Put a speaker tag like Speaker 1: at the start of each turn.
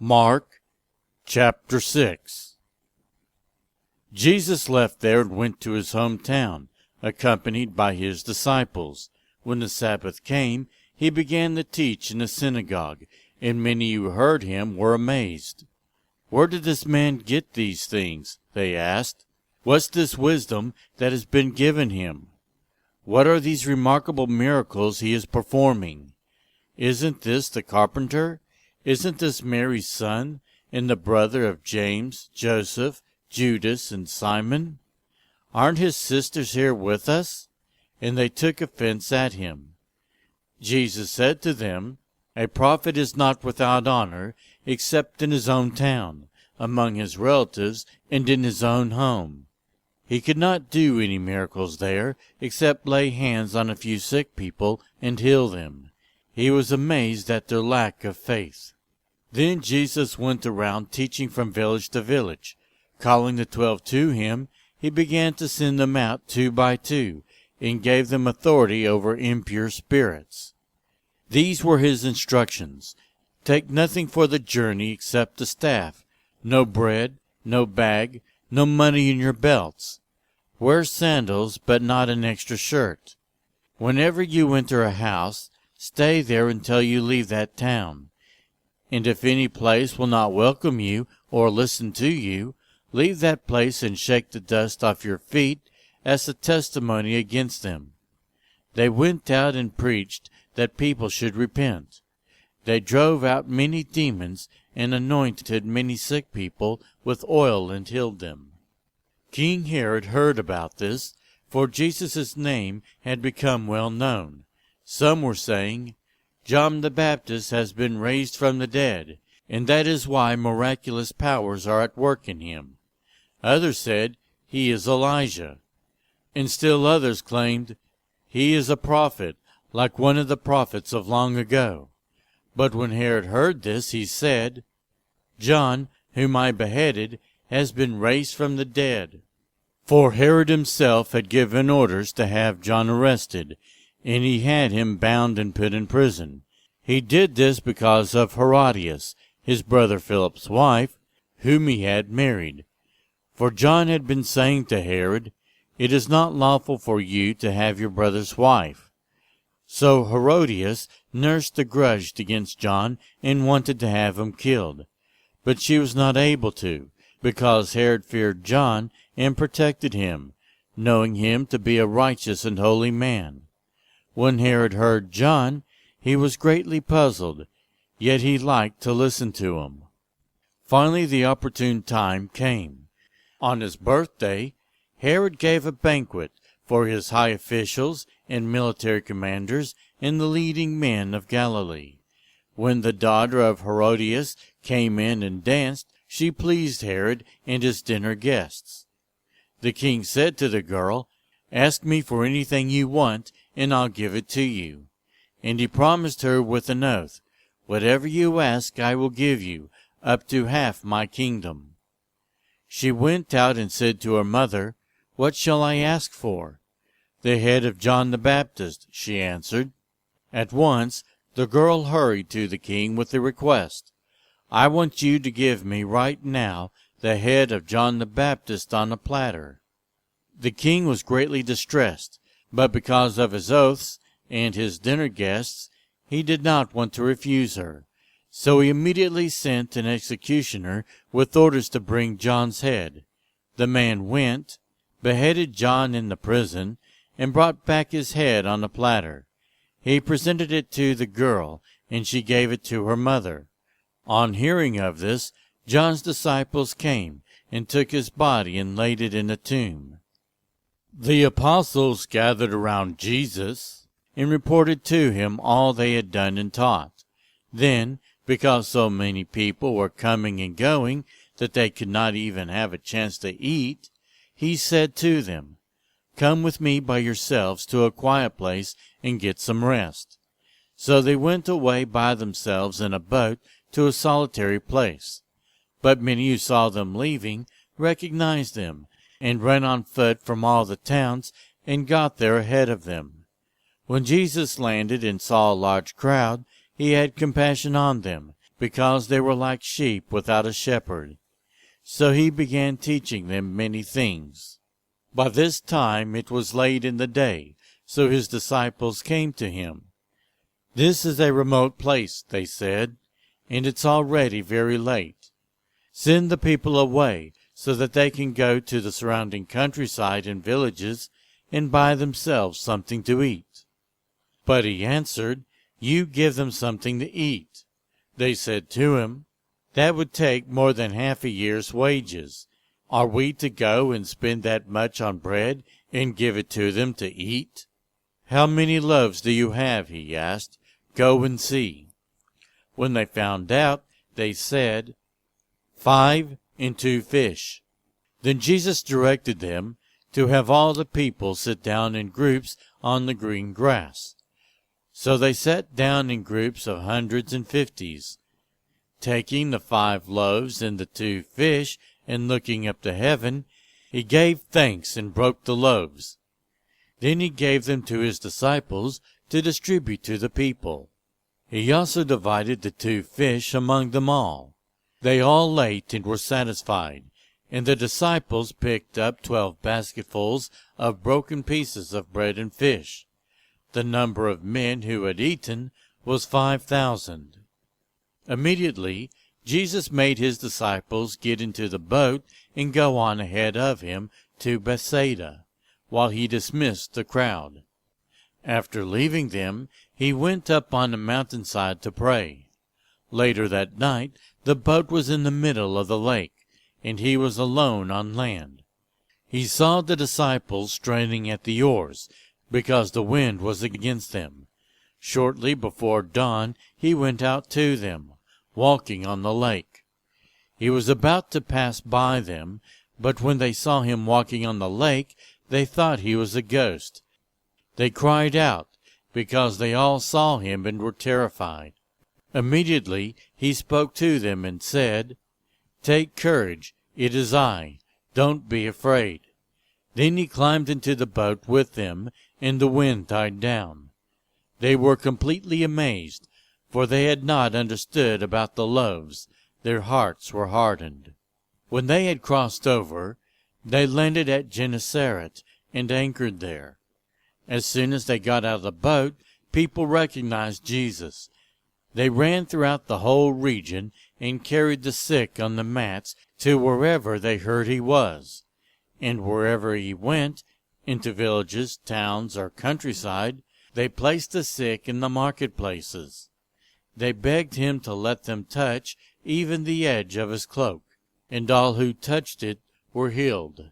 Speaker 1: Mark chapter 6. Jesus left there and went to his hometown, accompanied by his disciples. When the Sabbath came, he began to teach in the synagogue, and many who heard him were amazed. "Where did this man get these things?" they asked. "What's this wisdom that has been given him? What are these remarkable miracles he is performing? Isn't this the carpenter? Isn't this Mary's son, and the brother of James, Joseph, Judas, and Simon? Aren't his sisters here with us?" And they took offense at him. Jesus said to them, "A prophet is not without honor, except in his own town, among his relatives, and in his own home." He could not do any miracles there, except lay hands on a few sick people and heal them. He was amazed at their lack of faith. Then Jesus went around teaching from village to village. Calling the 12 to him, he began to send them out 2 by 2, and gave them authority over impure spirits. These were his instructions: "Take nothing for the journey except a staff, no bread, no bag, no money in your belts. Wear sandals, but not an extra shirt. Whenever you enter a house, stay there until you leave that town. And if any place will not welcome you or listen to you, leave that place and shake the dust off your feet as a testimony against them." They went out and preached that people should repent. They drove out many demons and anointed many sick people with oil and healed them. King Herod heard about this, for Jesus' name had become well known. Some were saying, "John the Baptist has been raised from the dead, and that is why miraculous powers are at work in him." Others said, "He is Elijah." And still others claimed, "He is a prophet, like one of the prophets of long ago." But when Herod heard this, he said, "John, whom I beheaded, has been raised from the dead." For Herod himself had given orders to have John arrested, and he had him bound and put in prison. He did this because of Herodias, his brother Philip's wife, whom he had married. For John had been saying to Herod, "It is not lawful for you to have your brother's wife." So Herodias nursed a grudge against John and wanted to have him killed. But she was not able to, because Herod feared John and protected him, knowing him to be a righteous and holy man. When Herod heard John, he was greatly puzzled, yet he liked to listen to him. Finally the opportune time came. On his birthday, Herod gave a banquet for his high officials and military commanders and the leading men of Galilee. When the daughter of Herodias came in and danced, she pleased Herod and his dinner guests. The king said to the girl, "Ask me for anything you want, and I'll give it to you." And he promised her with an oath, "Whatever you ask I will give you, up to half my kingdom." She went out and said to her mother, "What shall I ask for?" "The head of John the Baptist," she answered. At once the girl hurried to the king with the request, "I want you to give me right now the head of John the Baptist on a platter." The king was greatly distressed, but because of his oaths and his dinner guests, he did not want to refuse her. So he immediately sent an executioner with orders to bring John's head. The man went, beheaded John in the prison, and brought back his head on a platter. He presented it to the girl, and she gave it to her mother. On hearing of this, John's disciples came and took his body and laid it in a tomb. The apostles gathered around Jesus and reported to him all they had done and taught. Then, because so many people were coming and going that they could not even have a chance to eat, he said to them, "Come with me by yourselves to a quiet place and get some rest." So they went away by themselves in a boat to a solitary place. But many who saw them leaving recognized them, and ran on foot from all the towns, and got there ahead of them. When Jesus landed and saw a large crowd, he had compassion on them, because they were like sheep without a shepherd. So he began teaching them many things. By this time it was late in the day, so his disciples came to him. "This is a remote place," they said, "and it's already very late. Send the people away so that they can go to the surrounding countryside and villages and buy themselves something to eat." But he answered, "You give them something to eat." They said to him, "That would take more than half a year's wages. Are we to go and spend that much on bread and give it to them to eat?" "How many loaves do you have?" he asked. "Go and see." When they found out, they said, 5 and 2 fish. Then Jesus directed them to have all the people sit down in groups on the green grass. So they sat down in groups of hundreds and fifties. Taking the 5 loaves and the 2 fish, and looking up to heaven, he gave thanks and broke the loaves. Then he gave them to his disciples to distribute to the people. He also divided the 2 fish among them all. They all ate and were satisfied, and the disciples picked up 12 basketfuls of broken pieces of bread and fish. The number of men who had eaten was 5,000. Immediately Jesus made his disciples get into the boat and go on ahead of him to Bethsaida, while he dismissed the crowd. After leaving them, he went up on the mountainside to pray. Later that night, the boat was in the middle of the lake, and he was alone on land. He saw the disciples straining at the oars, because the wind was against them. Shortly before dawn, he went out to them, walking on the lake. He was about to pass by them, but when they saw him walking on the lake, they thought he was a ghost. They cried out, because they all saw him and were terrified. Immediately he spoke to them and said, "Take courage, it is I. Don't be afraid." Then he climbed into the boat with them, and the wind died down. They were completely amazed, for they had not understood about the loaves. Their hearts were hardened. When they had crossed over, they landed at Gennesaret and anchored there. As soon as they got out of the boat, people recognized Jesus. They ran throughout the whole region and carried the sick on the mats to wherever they heard he was. And wherever he went, into villages, towns, or countryside, they placed the sick in the marketplaces. They begged him to let them touch even the edge of his cloak, and all who touched it were healed.